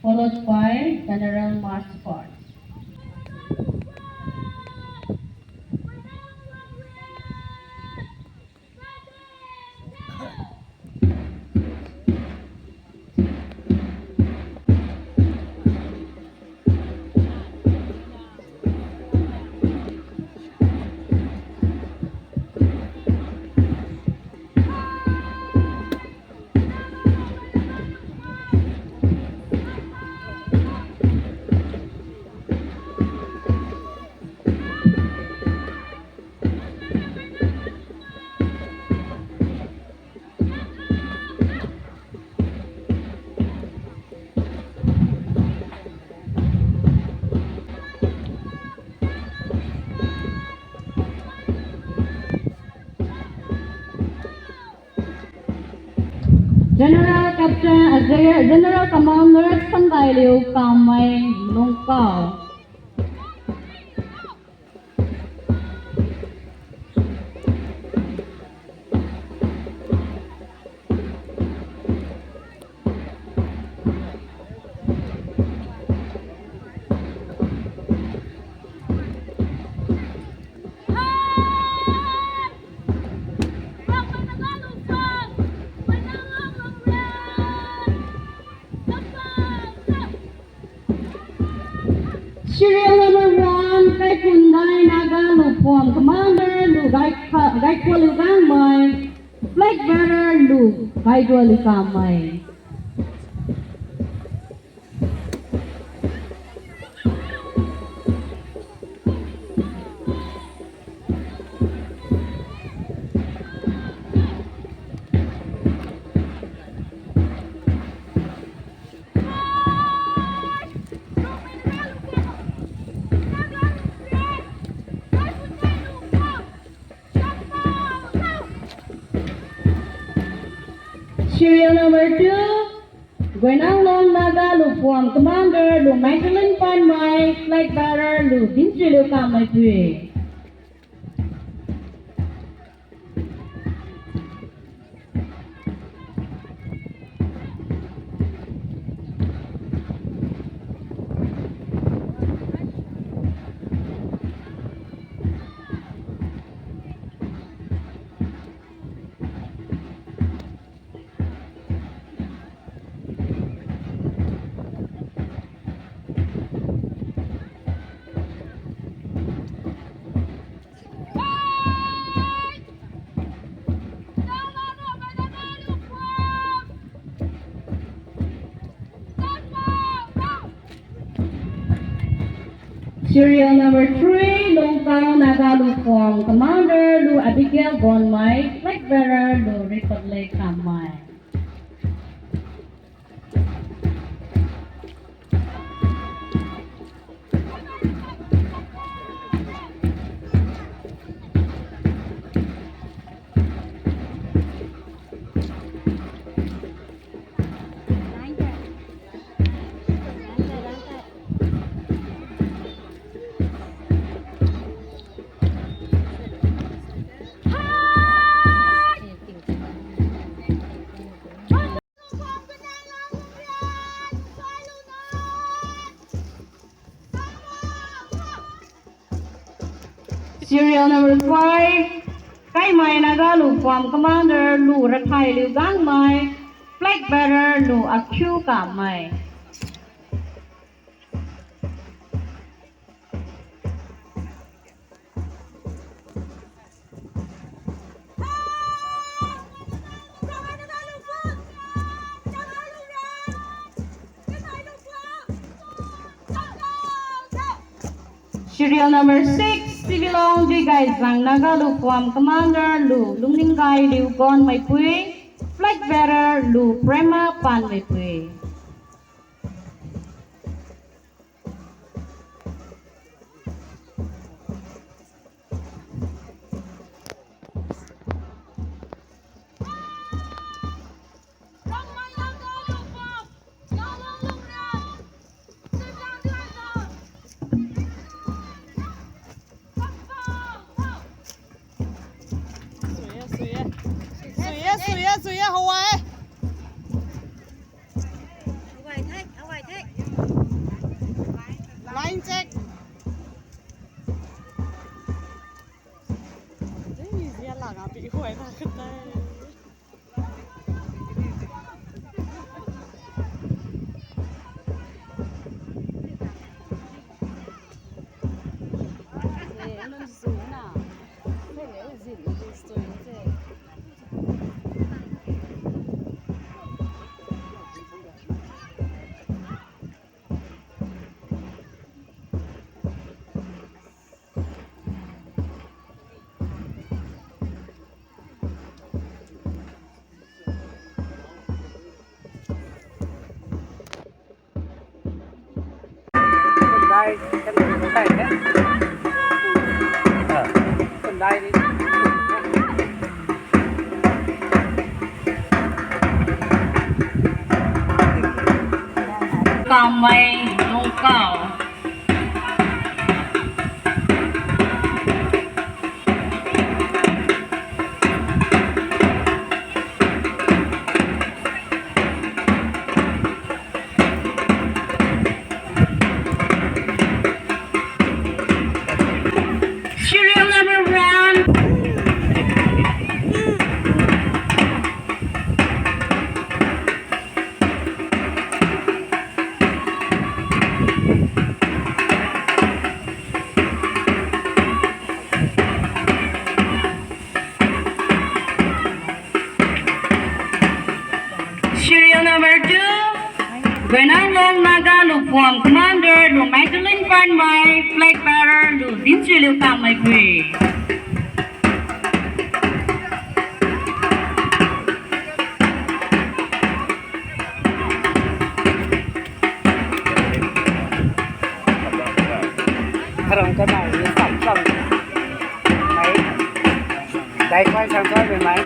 followed by General March Parts. General Commander Sandai Liu Kamay Nungkao. Serial number 1, Kai Kunday Naga Lupon, Commander Lu Gaikwa Lugamay, Flag Bearer Lu Gaikwa Lugamay. Serial number 2, Gwenanglong Naga Lupon, Commander Lu Magdalene Panmay, Flag Bearer Lu Dinsi Lu Kamay Pui. Serial number 3, Longkang Naga Lupon, Commander Lu Abigail Bonmay, Flag Bearer Lu Republic Kamay. Serial number 5, Kaimay Naga Lupon, Commander Lu Rathai Liu Gangmay, Flag Bearer Lu Akyu Kamay. Serial number 6, Sivilong Digay Zang Naga Lupon, Commander Lu Lumlingay Liu Gon May Pui, Flag Bearer Lu Prema Pan May Pui. đai cái này có thể đấy phần đai đi Cao mây nông cao Serial number one. Serial number two. Gwenanglong Naga Lupuam Commander Lu Magdalene Van Mai Flag Bearer Lu Dinsu Liu Tam Mai Pui. Thường cái này như sẵn sàng máy đây quay sang coi về máy